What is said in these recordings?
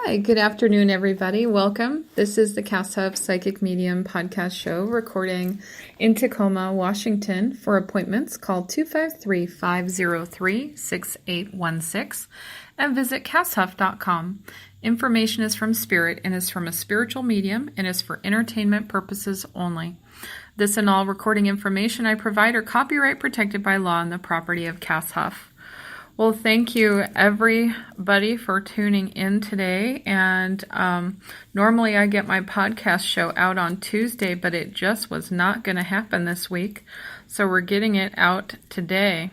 Hi, good afternoon, everybody. Welcome. This is the Cass Huff Psychic Medium podcast show recording in Tacoma, Washington. For appointments, call 253-503-6816 and visit casshuff.com. Information is from Spirit and is from a spiritual medium and is for entertainment purposes only. This and all recording information I provide are copyright protected by law and the property of Cass Huff. Well, thank you everybody for tuning in today. And normally I get my podcast show out on Tuesday, but it just was not going to happen this week. So we're getting it out today.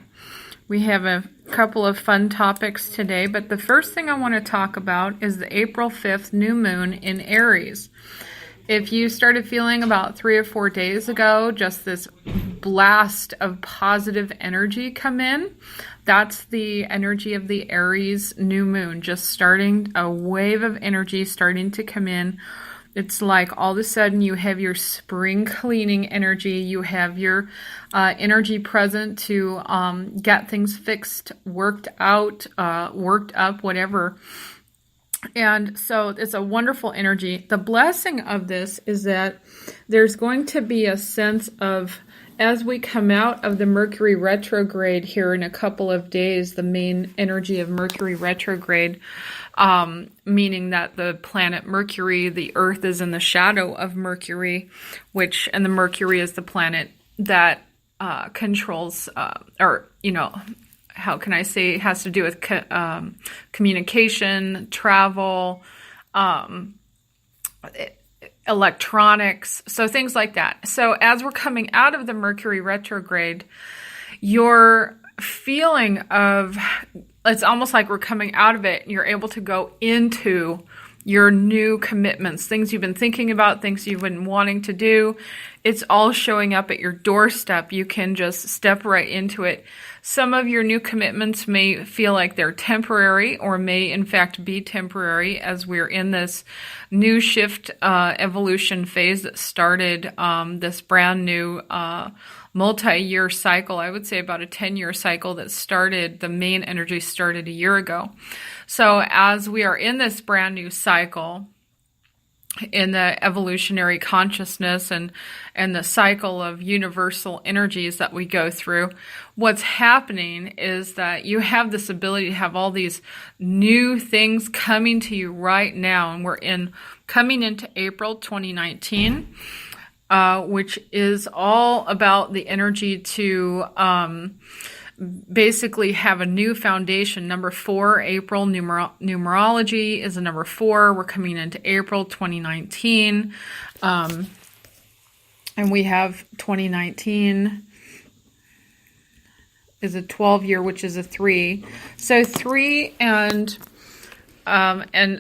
We have a couple of fun topics today, but the first thing I want to talk about is the April 5th new moon in Aries. If you started feeling about 3 or 4 days ago, just this blast of positive energy come in, that's the energy of the Aries new moon, just starting a wave of energy starting to come in. It's like all of a sudden you have your spring cleaning energy, you have your energy present to get things fixed, worked out, worked up, whatever. And so it's a wonderful energy. The blessing of this is that there's going to be a sense of, as we come out of the Mercury retrograde here in a couple of days, the main energy of Mercury retrograde, meaning that the planet Mercury, the Earth is in the shadow of Mercury, and the Mercury is the planet that controls, how can I say, it has to do with communication, travel, electronics, so things like that. So as we're coming out of the Mercury retrograde, your feeling of, it's almost like we're coming out of it, and you're able to go into your new commitments, things you've been thinking about, things you've been wanting to do. It's all showing up at your doorstep. You can just step right into it. Some of your new commitments may feel like they're temporary or may in fact be temporary as we're in this new shift evolution phase that started this brand new multi-year cycle. I would say about a 10-year cycle that started, the main energy started a year ago. So as we are in this brand new cycle, in the evolutionary consciousness and the cycle of universal energies that we go through, what's happening is that you have this ability to have all these new things coming to you right now. And we're coming into April 2019, which is all about the energy to basically have a new foundation. Number 4, April numerology is a number 4. We're coming into April 2019. And we have 2019 is a 12 year, which is a 3. So 3 and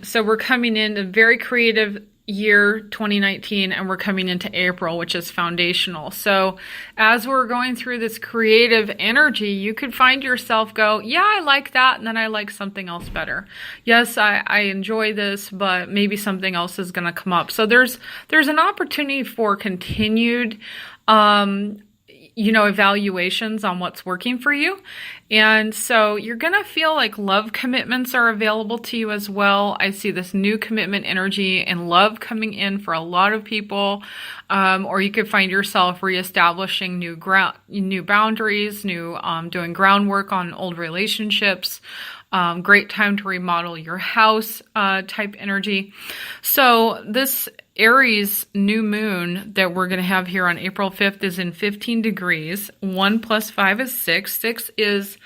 so we're coming in a very creative year 2019, and we're coming into April, which is foundational. So as we're going through this creative energy, you could find yourself go, yeah, I like that, and then I like something else better. Yes, I enjoy this, but maybe something else is going to come up. So there's an opportunity for continued evaluations on what's working for you. And so you're going to feel like love commitments are available to you as well. I see this new commitment energy and love coming in for a lot of people. Or you could find yourself reestablishing new boundaries, doing groundwork on old relationships. Great time to remodel your house type energy. So this Aries new moon that we're going to have here on April 5th is in 15 degrees. 1 plus 5 is 6. 6 is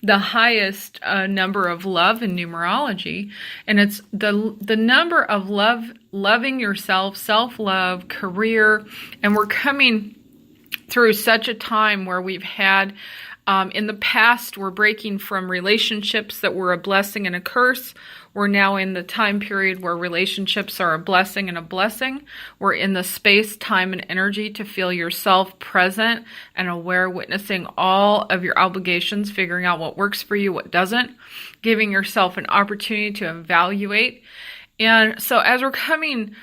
the highest number of love in numerology. And it's the number of loving yourself, self-love, career. And we're coming through such a time where we've had in the past, we're breaking from relationships that were a blessing and a curse. We're now in the time period where relationships are a blessing and a blessing. We're in the space, time, and energy to feel yourself present and aware, witnessing all of your obligations, figuring out what works for you, what doesn't, giving yourself an opportunity to evaluate. And so as we're coming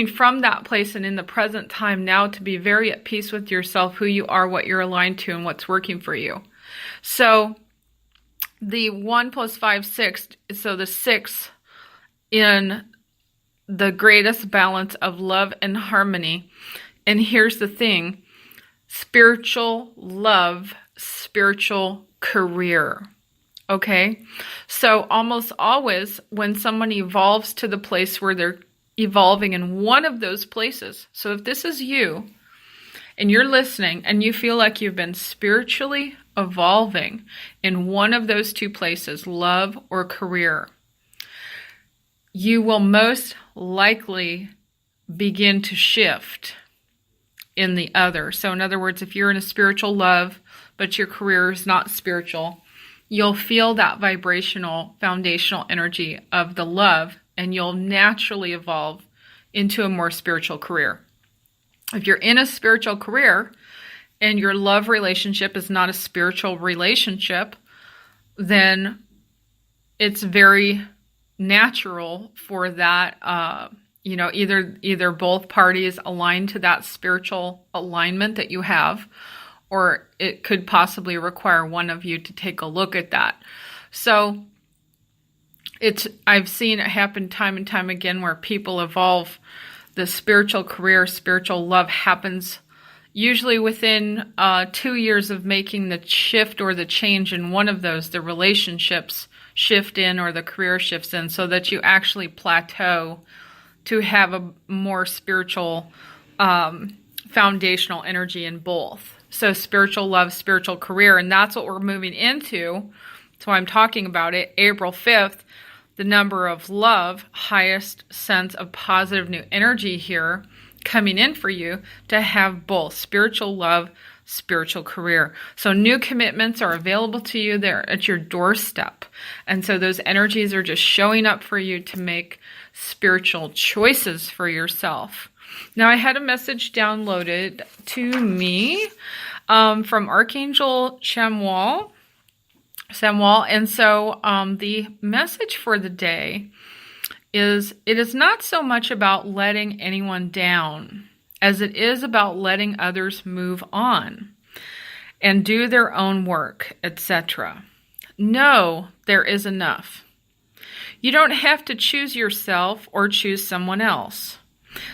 from that place and in the present time now to be very at peace with yourself, who you are, what you're aligned to, and what's working for you. So the 1 plus 5, 6, so the 6 in the greatest balance of love and harmony. And here's the thing: spiritual love, spiritual career. Okay? So almost always when someone evolves to the place where they're evolving in one of those places. So if this is you and you're listening and you feel like you've been spiritually evolving in one of those two places, love or career, you will most likely begin to shift in the other. So in other words, if you're in a spiritual love, but your career is not spiritual, you'll feel that vibrational, foundational energy of the love, and you'll naturally evolve into a more spiritual career. If you're in a spiritual career and your love relationship is not a spiritual relationship, then it's very natural for that, either both parties align to that spiritual alignment that you have, or it could possibly require one of you to take a look at that. So I've seen it happen time and time again where people evolve. The spiritual career, spiritual love happens usually within 2 years of making the shift or the change in one of those. The relationships shift in or the career shifts in, so that you actually plateau to have a more spiritual foundational energy in both. So spiritual love, spiritual career, and that's what we're moving into. So I'm talking about it. April 5th, the number of love, highest sense of positive new energy here coming in for you to have both spiritual love, spiritual career. So new commitments are available to you. They're at your doorstep. And so those energies are just showing up for you to make spiritual choices for yourself. Now, I had a message downloaded to me from Archangel Samuel. And so the message for the day is, it is not so much about letting anyone down as it is about letting others move on and do their own work, etc. Know there is enough. You don't have to choose yourself or choose someone else.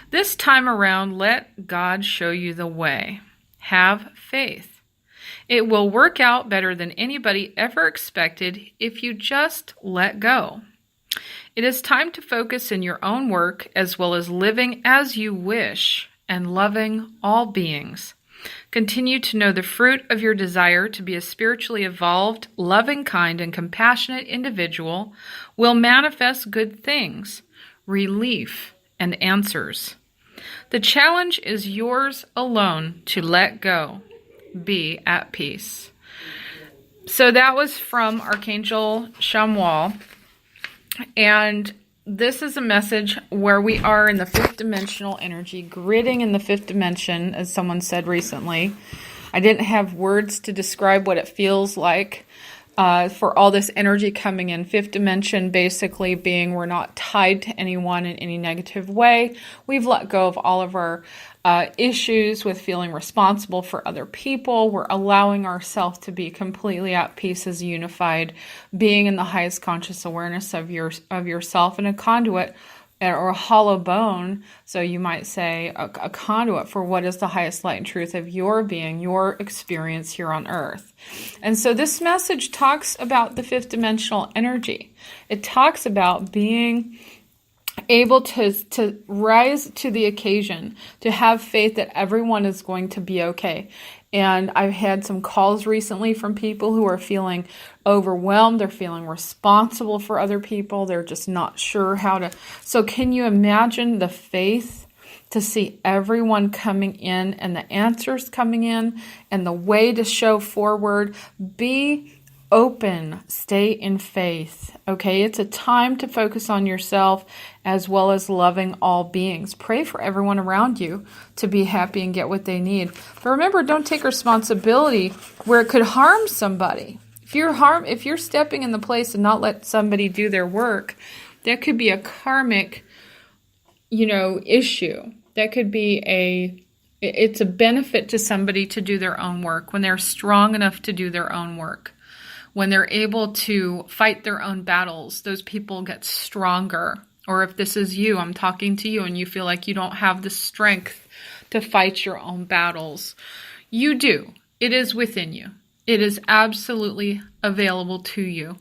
This time around, let God show you the way. Have faith. It will work out better than anybody ever expected if you just let go. It is time to focus in your own work as well as living as you wish and loving all beings. Continue to know the fruit of your desire to be a spiritually evolved, loving, kind, and compassionate individual will manifest good things, relief, and answers. The challenge is yours alone to let go. Be at peace. So that was from Archangel Samuel. And this is a message where we are in the fifth dimensional energy, gridding in the fifth dimension, as someone said recently. I didn't have words to describe what it feels like for all this energy coming in. Fifth dimension basically being we're not tied to anyone in any negative way. We've let go of all of our issues with feeling responsible for other people. We're allowing ourselves to be completely at peace as a unified being in the highest conscious awareness of yourself, and a conduit or a hollow bone. So you might say a conduit for what is the highest light and truth of your being, your experience here on earth. And so this message talks about the fifth dimensional energy. It talks about being able to rise to the occasion, to have faith that everyone is going to be okay. And I've had some calls recently from people who are feeling overwhelmed. They're feeling responsible for other people. They're just not sure how to. So can you imagine the faith to see everyone coming in and the answers coming in and the way to show forward? Be open, stay in faith. Okay, it's a time to focus on yourself as well as loving all beings. Pray for everyone around you to be happy and get what they need. But remember, don't take responsibility where it could harm somebody. If you're stepping in the place and not let somebody do their work, that could be a karmic, issue. That could be it's a benefit to somebody to do their own work when they're strong enough to do their own work. When they're able to fight their own battles, those people get stronger Or if this is you, I'm talking to you and you feel like you don't have the strength to fight your own battles. You do. It is within you. It is absolutely available to you.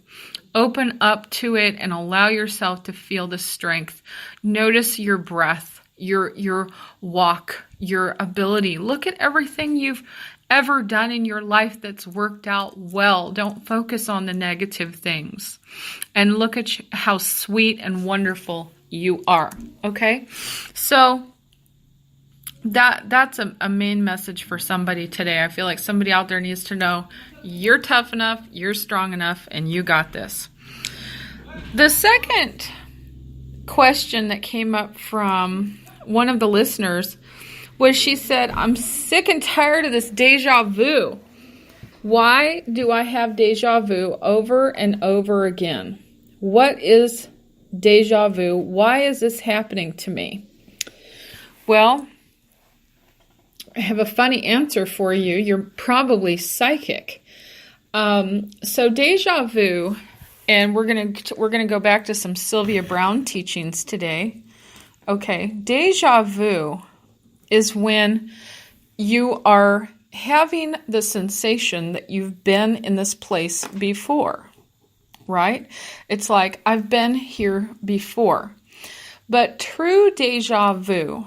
Open up to it and allow yourself to feel the strength. Notice your breath, your walk, your ability. Look at everything you've ever done in your life that's worked out well. Don't focus on the negative things. And look at how sweet and wonderful you are. Okay? So that's a main message for somebody today. I feel like somebody out there needs to know you're tough enough, you're strong enough, and you got this. The second question that came up from one of the listeners was, she said, I'm sick and tired of this deja vu. Why do I have deja vu over and over again? What is deja vu? Why is this happening to me? Well, I have a funny answer for you. You're probably psychic. So deja vu, and we're gonna go back to some Sylvia Browne teachings today. Okay, deja vu is when you are having the sensation that you've been in this place before, right? It's like, I've been here before. But true deja vu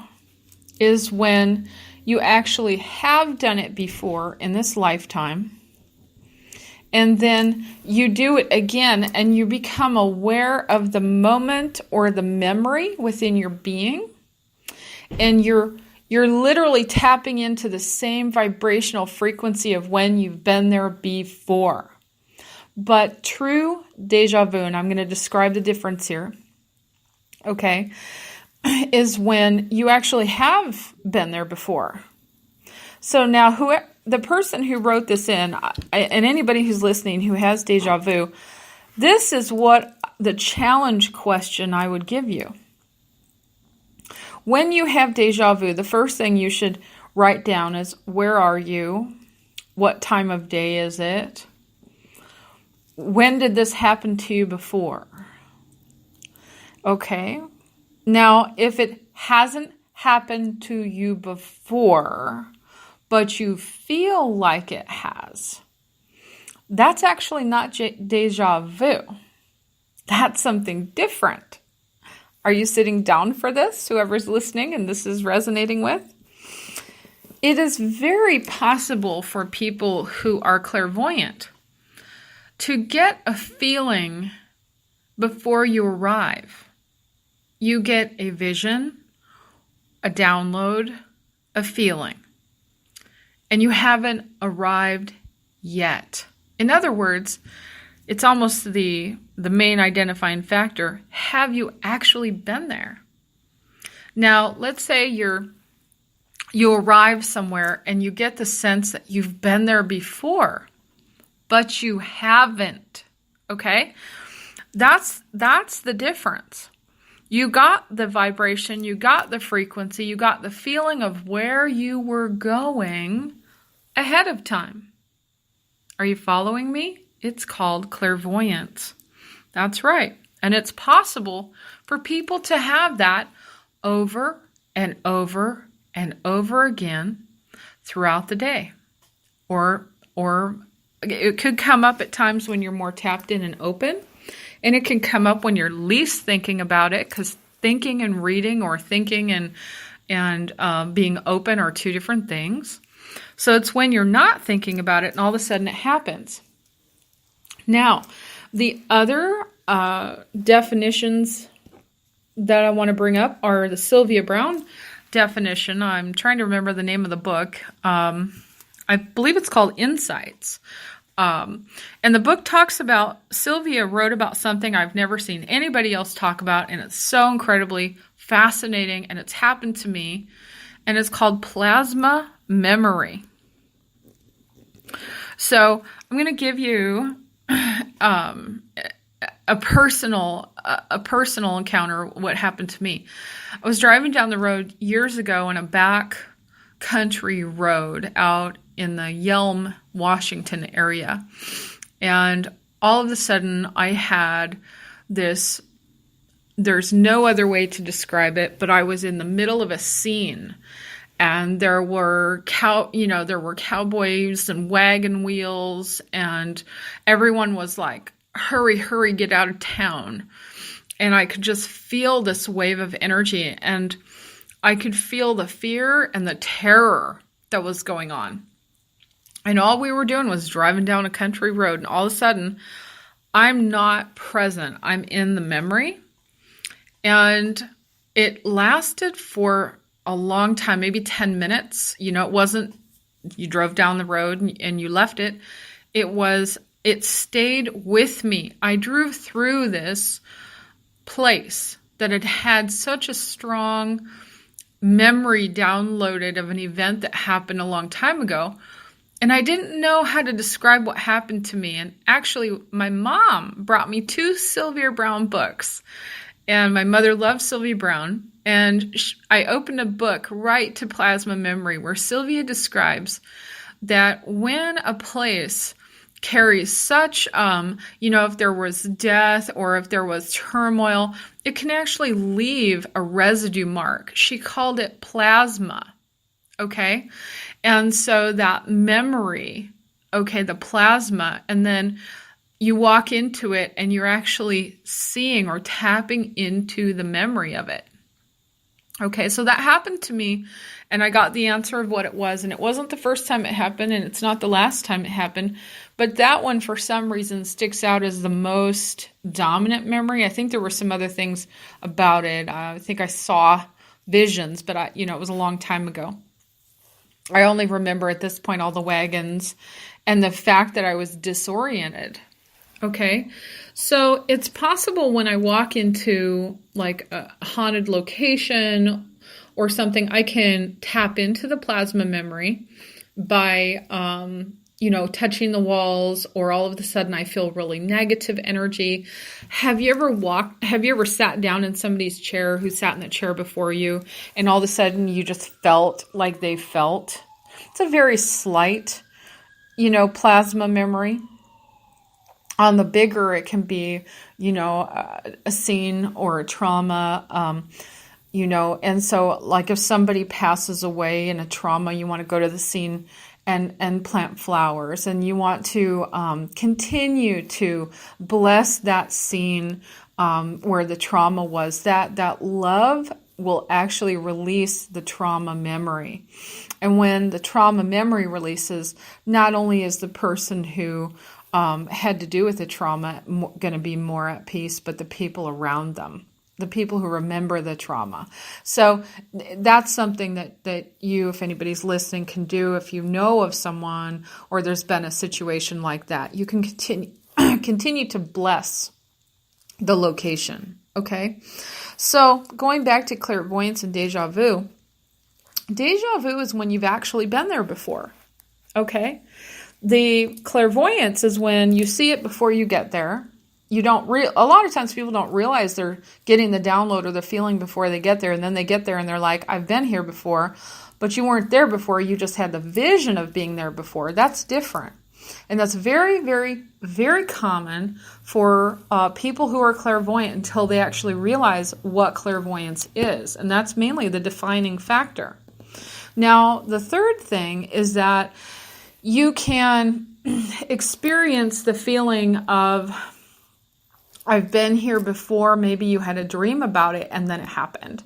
is when you actually have done it before in this lifetime, and then you do it again, and you become aware of the moment or the memory within your being, and you're literally tapping into the same vibrational frequency of when you've been there before. But true deja vu, and I'm going to describe the difference here, okay, is when you actually have been there before. So now the person who wrote this in, and anybody who's listening who has deja vu, this is what the challenge question I would give you. When you have deja vu, the first thing you should write down is, where are you? What time of day is it? When did this happen to you before? Okay. Now, if it hasn't happened to you before, but you feel like it has, that's actually not deja vu. That's something different. Are you sitting down for this, whoever's listening and this is resonating with? It is very possible for people who are clairvoyant to get a feeling before you arrive. You get a vision, a download, a feeling, and you haven't arrived yet. In other words, it's almost the main identifying factor. Have you actually been there? Now, let's say you arrive somewhere and you get the sense that you've been there before, but you haven't. Okay? That's the difference. You got the vibration, you got the frequency, you got the feeling of where you were going ahead of time. Are you following me? It's called clairvoyance. That's right. And it's possible for people to have that over and over and over again throughout the day. Or it could come up at times when you're more tapped in and open. And it can come up when you're least thinking about it, because thinking and reading, or thinking and being open, are two different things. So it's when you're not thinking about it and all of a sudden it happens. Now, the other definitions that I want to bring up are the Sylvia Browne definition. I'm trying to remember the name of the book. I believe it's called Insights. And the book talks about, Sylvia wrote about something I've never seen anybody else talk about, and it's so incredibly fascinating, and it's happened to me, and it's called plasma memory. So I'm going to give you a personal encounter, what happened to me. I was driving down the road years ago on a back country road out in the Yelm, Washington area. And all of a sudden I had this There's no other way to describe it, but I was in the middle of a scene, and there were cowboys and wagon wheels, and everyone was like, hurry, hurry, get out of town. And I could just feel this wave of energy, and I could feel the fear and the terror that was going on. And all we were doing was driving down a country road, and all of a sudden, I'm not present. I'm in the memory. And it lasted for a long time, maybe 10 minutes. It wasn't, you drove down the road and you left it. It stayed with me. I drove through this place that had such a strong memory downloaded of an event that happened a long time ago. And I didn't know how to describe what happened to me. And actually, my mom brought me 2 Sylvia Browne books. And my mother loved Sylvia Browne. And I opened a book right to plasma memory where Sylvia describes that when a place carries such, if there was death or if there was turmoil, it can actually leave a residue mark. She called it plasma. Okay. And so that memory, the plasma, and then you walk into it and you're actually seeing or tapping into the memory of it. Okay, so that happened to me, and I got the answer of what it was, and it wasn't the first time it happened, and it's not the last time it happened, but that one, for some reason, sticks out as the most dominant memory. I think there were some other things about it. I think I saw visions, but it was a long time ago. I only remember at this point all the wagons and the fact that I was disoriented. Okay, so it's possible when I walk into like a haunted location or something, I can tap into the plasma memory by, touching the walls, or all of a sudden I feel really negative energy. Have you ever sat down in somebody's chair who sat in the chair before you, and all of a sudden you just felt like they felt? It's a very slight, plasma memory. On the bigger, it can be, a scene or a trauma, and so like if somebody passes away in a trauma, you want to go to the scene and plant flowers, and you want to continue to bless that scene where the trauma was. That love will actually release the trauma memory. And when the trauma memory releases, not only is the person who had to do with the trauma going to be more at peace, but the people around them, the people who remember the trauma. So that's something that you, if anybody's listening, can do. If you know of someone or there's been a situation like that, you can continue to bless the location. Okay. So going back to clairvoyance and deja vu is when you've actually been there before. Okay. The clairvoyance is when you see it before you get there. A lot of times people don't realize they're getting the download or the feeling before they get there, and then they get there and they're like, I've been here before, but you weren't there before. You just had the vision of being there before. That's different. And that's very, very, very common for people who are clairvoyant until they actually realize what clairvoyance is. And that's mainly the defining factor. Now, the third thing is that you can experience the feeling of, I've been here before. Maybe you had a dream about it and then it happened.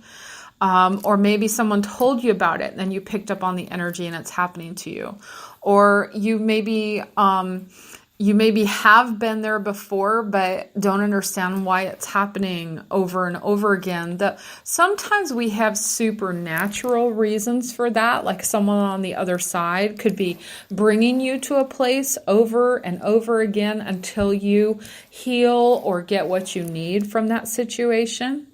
Or maybe someone told you about it and then you picked up on the energy and it's happening to you. Or you maybe have been there before but don't understand why it's happening over and over again. Sometimes we have supernatural reasons for that, like someone on the other side could be bringing you to a place over and over again until you heal or get what you need from that situation.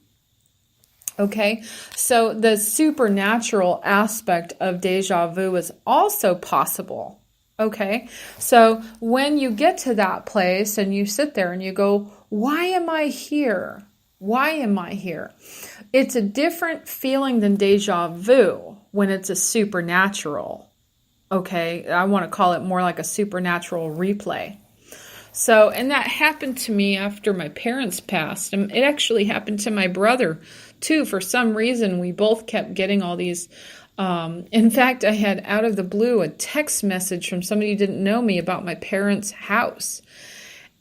Okay, so the supernatural aspect of deja vu is also possible. Okay, so when you get to that place and you sit there and you go, why am I here? Why am I here? It's a different feeling than deja vu when it's a supernatural. Okay, I want to call it more like a supernatural replay. So, and that happened to me after my parents passed. And it actually happened to my brother too. For some reason, we both kept getting all these. In fact, I had out of the blue a text message from somebody who didn't know me about my parents' house.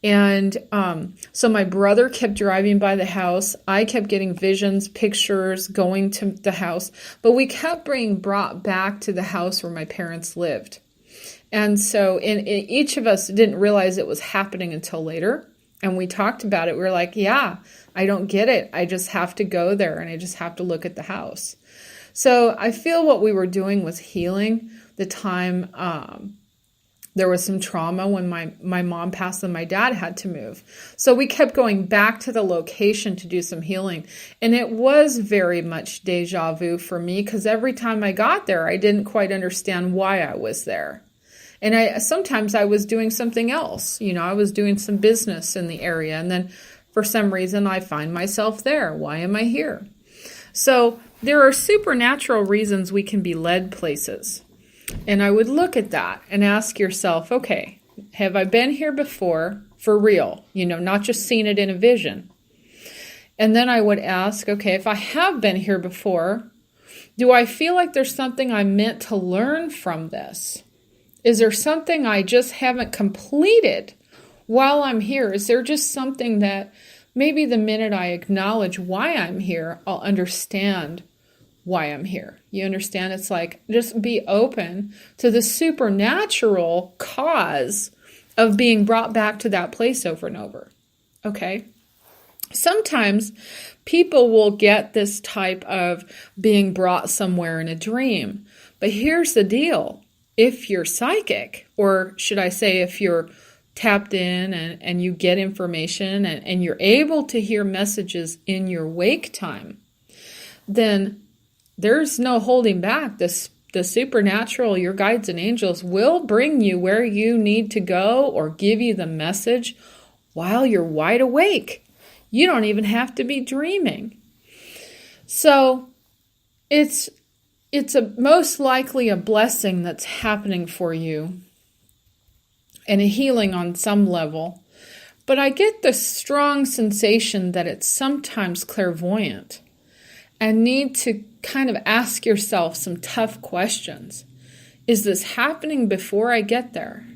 And so my brother kept driving by the house. I kept getting visions, pictures, going to the house. But we kept being brought back to the house where my parents lived. And so each of us didn't realize it was happening until later. And we talked about it. We were like, yeah, I don't get it. I just have to go there and I just have to look at the house. So I feel what we were doing was healing the time. There was some trauma when my mom passed and my dad had to move. So we kept going back to the location to do some healing. And it was very much deja vu for me because every time I got there, I didn't quite understand why I was there. And sometimes I was doing something else. I was doing some business in the area. And then for some reason, I find myself there. Why am I here? So there are supernatural reasons we can be led places. And I would look at that and ask yourself, okay, have I been here before for real? Not just seen it in a vision. And then I would ask, okay, if I have been here before, do I feel like there's something I'm meant to learn from this? Is there something I just haven't completed while I'm here? Is there just something that maybe the minute I acknowledge why I'm here, I'll understand why I'm here? You understand? It's like just be open to the supernatural cause of being brought back to that place over and over. Okay? Sometimes people will get this type of being brought somewhere in a dream. But here's the deal. If you're psychic, or should I say if you're tapped in and you get information and you're able to hear messages in your wake time, then there's no holding back. The supernatural, your guides and angels will bring you where you need to go or give you the message while you're wide awake. You don't even have to be dreaming. So it's most likely a blessing that's happening for you and a healing on some level. But I get the strong sensation that it's sometimes clairvoyant and need to kind of ask yourself some tough questions. Is this happening before I get there?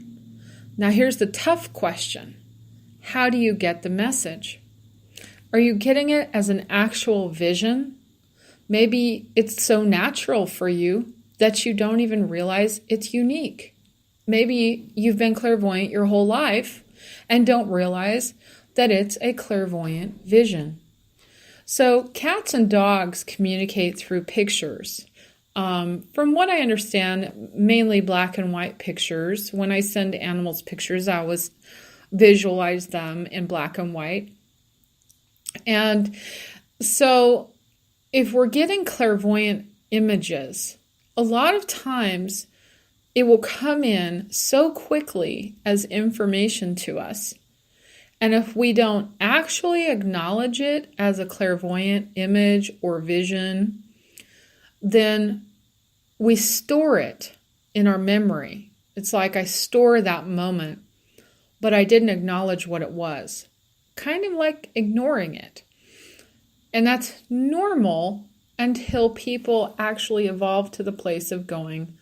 Now here's the tough question. How do you get the message? Are you getting it as an actual vision? Maybe it's so natural for you that you don't even realize it's unique. Maybe you've been clairvoyant your whole life and don't realize that it's a clairvoyant vision. So cats and dogs communicate through pictures. From what I understand, mainly black and white pictures. When I send animals pictures, I always visualize them in black and white. And so if we're getting clairvoyant images, a lot of times it will come in so quickly as information to us. And if we don't actually acknowledge it as a clairvoyant image or vision, then we store it in our memory. It's like I store that moment, but I didn't acknowledge what it was. Kind of like ignoring it. And that's normal until people actually evolve to the place of going,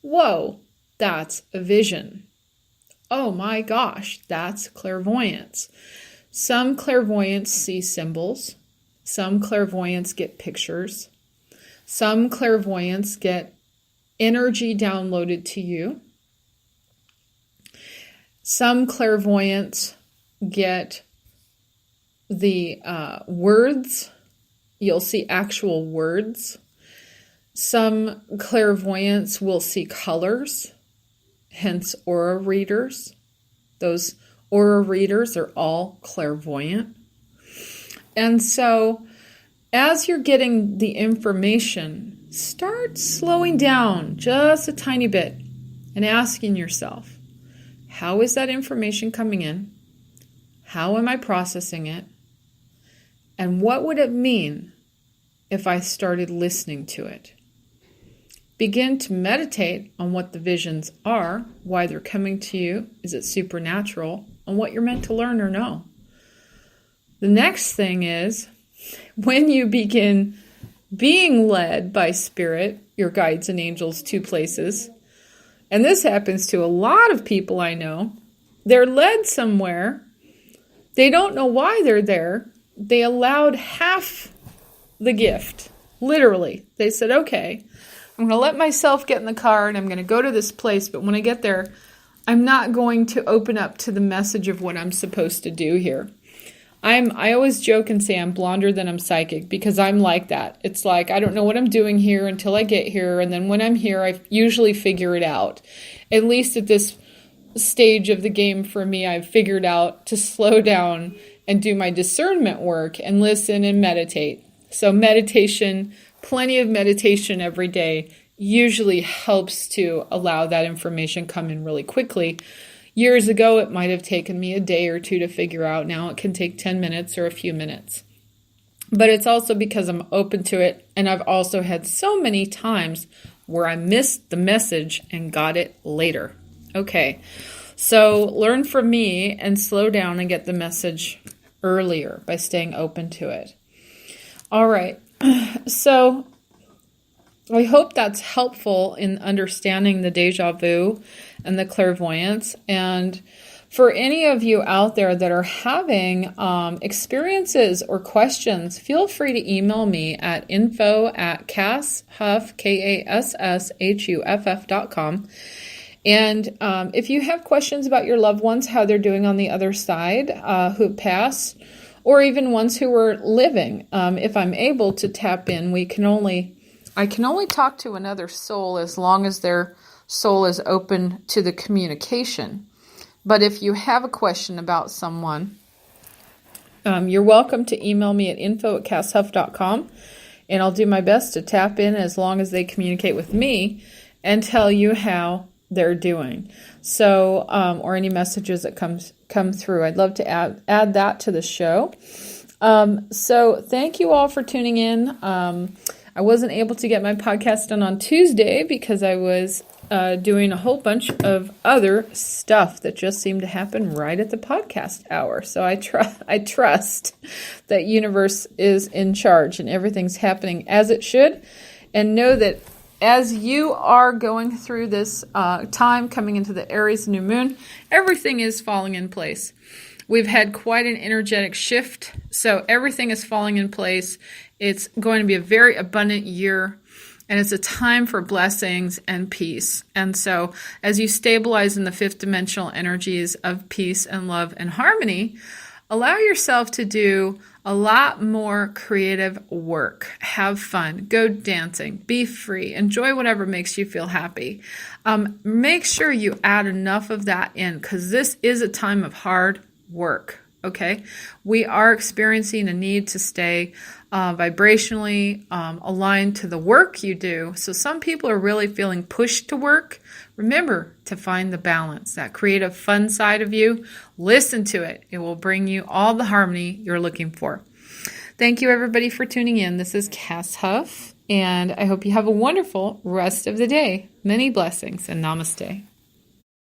whoa, that's a vision. Oh my gosh, that's clairvoyance. Some clairvoyants see symbols. Some clairvoyants get pictures. Some clairvoyants get energy downloaded to you. Some clairvoyants get the words. You'll see actual words. Some clairvoyants will see colors, hence aura readers. Those aura readers are all clairvoyant. And so as you're getting the information, start slowing down just a tiny bit and asking yourself, how is that information coming in? How am I processing it? And what would it mean if I started listening to it? begin to meditate on what the visions are, why they're coming to you, is it supernatural, and what you're meant to learn or know. The next thing is, when you begin being led by Spirit, your guides and angels, to places, and this happens to a lot of people I know, they're led somewhere, they don't know why they're there, they allowed half the gift, literally. They said, okay, I'm going to let myself get in the car and I'm going to go to this place, but when I get there, I'm not going to open up to the message of what I'm supposed to do here. I always joke and say I'm blonder than I'm psychic, because I'm like that. It's like, I don't know what I'm doing here until I get here, and then when I'm here, I usually figure it out. At least at this stage of the game for me, I've figured out to slow down and do my discernment work and listen and meditate. So meditation, plenty of meditation every day, usually helps to allow that information come in really quickly. Years ago, it might have taken me a day or two to figure out. Now it can take 10 minutes or a few minutes. But it's also because I'm open to it, and I've also had so many times where I missed the message and got it later. Okay, so learn from me and slow down and get the message earlier by staying open to it. All right, so I hope that's helpful in understanding the deja vu and the clairvoyance. And for any of you out there that are having experiences or questions, feel free to email me at info@kasshuff, KASSHUFF.com. And if you have questions about your loved ones, how they're doing on the other side, who passed, or even ones who are living, if I'm able to tap in, I can only talk to another soul as long as their soul is open to the communication. But if you have a question about someone, you're welcome to email me at info@kasshuff.com, and I'll do my best to tap in as long as they communicate with me and tell you how they're doing. So, or any messages that come through. I'd love to add that to the show. So thank you all for tuning in. I wasn't able to get my podcast done on Tuesday because I was doing a whole bunch of other stuff that just seemed to happen right at the podcast hour. So I trust that universe is in charge and everything's happening as it should. And know that as you are going through this time coming into the Aries new moon, everything is falling in place. We've had quite an energetic shift, so everything is falling in place. It's going to be a very abundant year, and it's a time for blessings and peace. And so as you stabilize in the fifth dimensional energies of peace and love and harmony, allow yourself to do a lot more creative work. Have fun. Go dancing. Be free. Enjoy whatever makes you feel happy. Make sure you add enough of that in, because this is a time of hard work. Okay? We are experiencing a need to stay vibrationally aligned to the work you do. So some people are really feeling pushed to work. Remember to find the balance, that creative fun side of you. Listen to it. It will bring you all the harmony you're looking for. Thank you, everybody, for tuning in. This is Cass Huff, and I hope you have a wonderful rest of the day. Many blessings, and namaste.